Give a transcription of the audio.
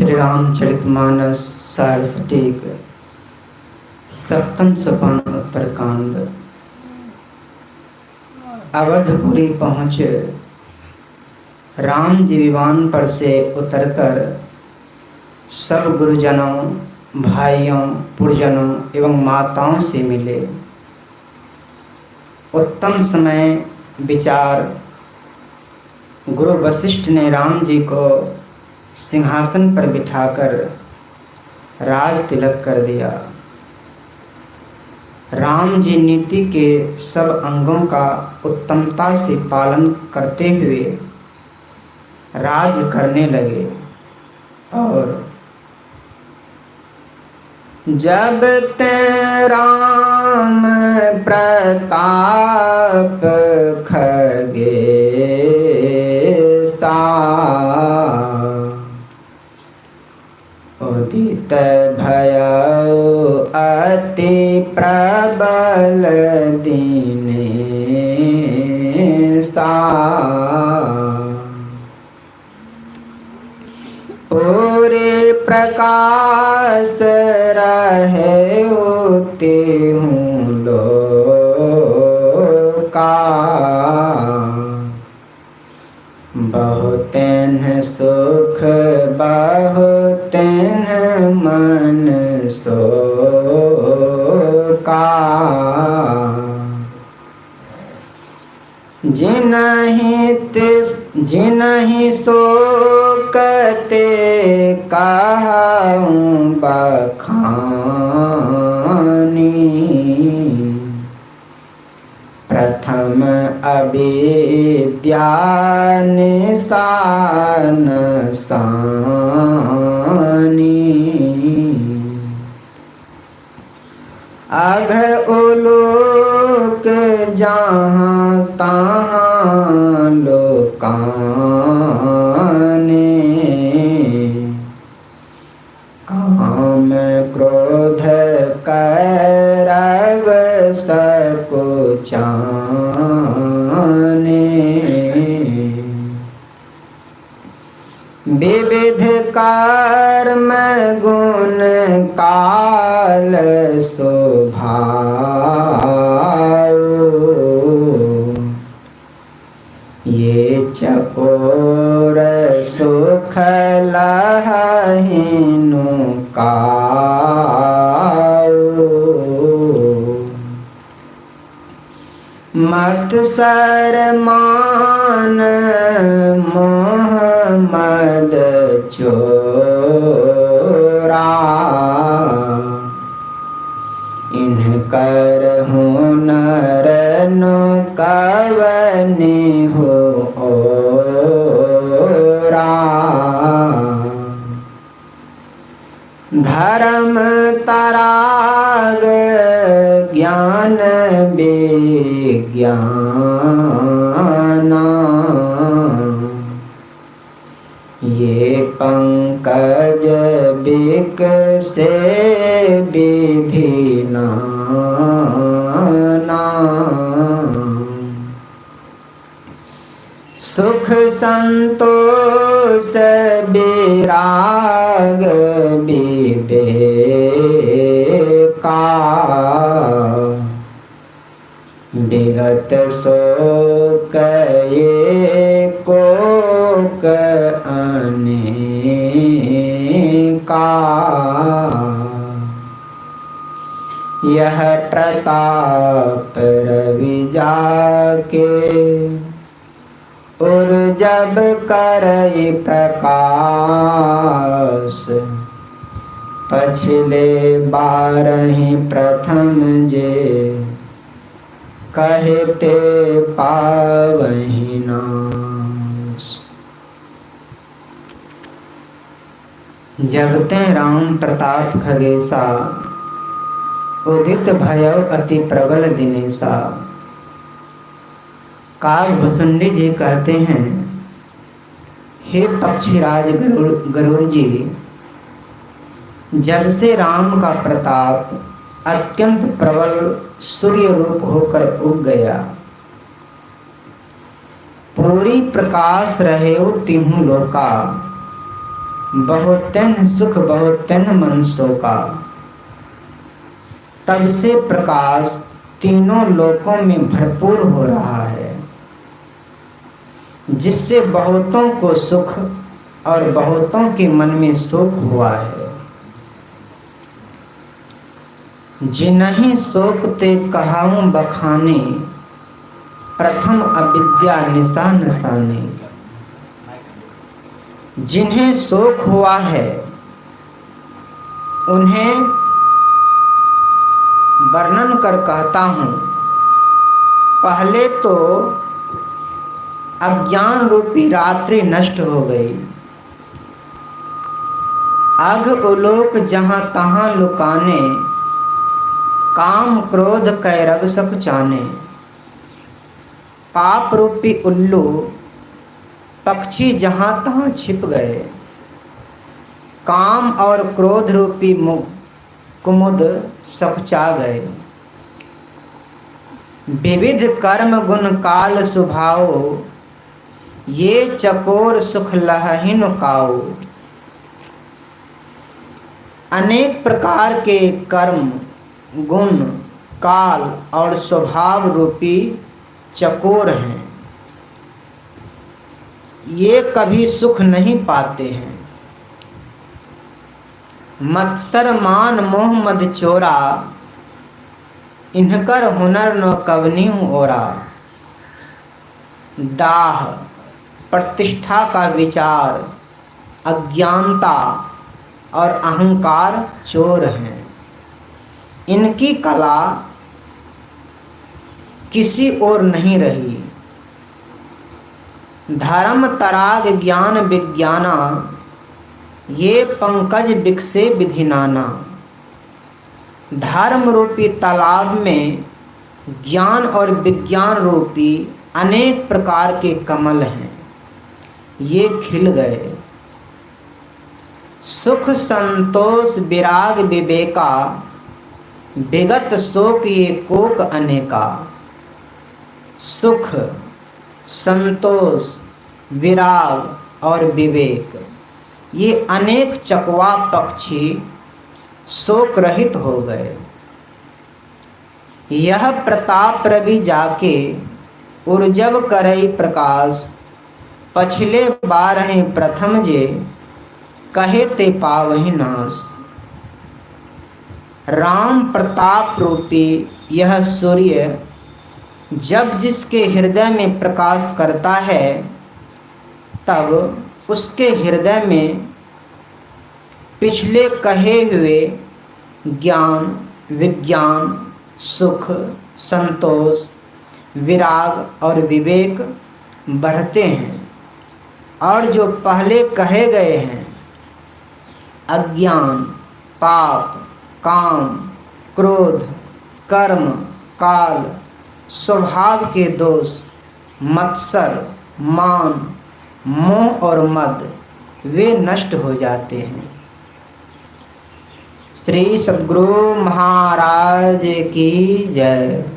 श्री रामचरितमानस सारस्वतीक सप्तम सोपान उत्तरकांड। अवधपुरी पहुँचे। राम जी विमान पर से उतरकर सब गुरुजनों, भाइयों, पुरजनों एवं माताओं से मिले। उत्तम समय विचार गुरु वशिष्ठ ने राम जी को सिंहासन पर बिठाकर राज तिलक कर दिया। राम जी नीति के सब अंगों का उत्तमता से पालन करते हुए राज करने लगे। और जब ते राम प्रताप खगे उदित भयो अति प्रबल दीने सा। पूरे प्रकाश रहे होते हूँ लोका। बहुतेन सुख बहुतेन मन शोका। जिनहि शोकते कहूँ बखानी। प्रथम अविद्या निशान सानी। अघ उलोक जहाँ तहाँ लोकाने। काम क्रोध करव सकुचाने। विविध कर्म गुण काल स्वभाव। ये चकोर सुख लहिनु काऊ। मत्सर मान मोह मद चोरा। इनकर हुनर नु कवनि हो ओरा। धर्म तराग ज्ञान विज्ञाना। ये पंकज बिक से विधि नाना। सुख संतोष विराग विवेका। विगत शोक कोक अनेका। यह प्रताप रवि जाके और जब करई प्रकाश। पछले बारही प्रथम जे कहते पावहि नाश। जगते राम प्रताप खगेसा उदित भयो अति प्रबल दिनेसा। काकभुसुंडी जी कहते हैं, हे पक्षीराज गरुड़ जी, जब से राम का प्रताप अत्यंत प्रबल सूर्य रूप होकर उग गया, पूरी प्रकाश रहे तिहु लोका। बहुतन सुख बहुतन मन शोका। तब से प्रकाश तीनों लोकों में भरपूर हो रहा है, जिससे बहुतों को सुख और बहुतों के मन में शोक हुआ है। जिन्हीं शोक ते कहाऊं बखाने, प्रथम अविद्या निशा नसाने। जिन्हें शोक हुआ है उन्हें वर्णन कर कहता हूँ, पहले तो अज्ञान रूपी रात्रि नष्ट हो गई। अघ उलोक जहाँ तहाँ लुकाने, काम क्रोध कैरव सब चाने। पाप रूपी उल्लू पक्षी जहाँ तहाँ छिप गए, काम और क्रोध रूपी कुमुद सकुचा गए। विविध कर्म गुण काल स्वभाव, ये चकोर सुख लहहीन काऊ। अनेक प्रकार के कर्म गुण काल और स्वभाव रूपी चकोर हैं, ये कभी सुख नहीं पाते हैं। मत्सर मान मोह मद चोरा, इनकर हुनर न कवनी ओरा। डाह प्रतिष्ठा का विचार, अज्ञानता और अहंकार चोर हैं। इनकी कला किसी और नहीं रही। धर्म तराग ज्ञान विज्ञाना, ये पंकज बिकसे विधि नाना। धर्म रूपी तालाब में ज्ञान और विज्ञान रूपी अनेक प्रकार के कमल हैं, ये खिल गए। सुख संतोष विराग विवेका, विगत शोक ये कोक अनेका। सुख संतोष विराग और विवेक, ये अनेक चकवा पक्षी शोक रहित हो गए। यह प्रताप रवि जाके उर्जव करई प्रकाश, पछले बारह प्रथम जे कहे ते पावहि नाश। राम प्रताप रूपी यह सूर्य जब जिसके हृदय में प्रकाश करता है, तब उसके हृदय में पिछले कहे हुए ज्ञान विज्ञान सुख संतोष विराग और विवेक बढ़ते हैं, और जो पहले कहे गए हैं अज्ञान पाप काम क्रोध कर्म काल स्वभाव के दोष मत्सर मान मोह और मद, वे नष्ट हो जाते हैं। श्री सद्गुरु महाराज की जय।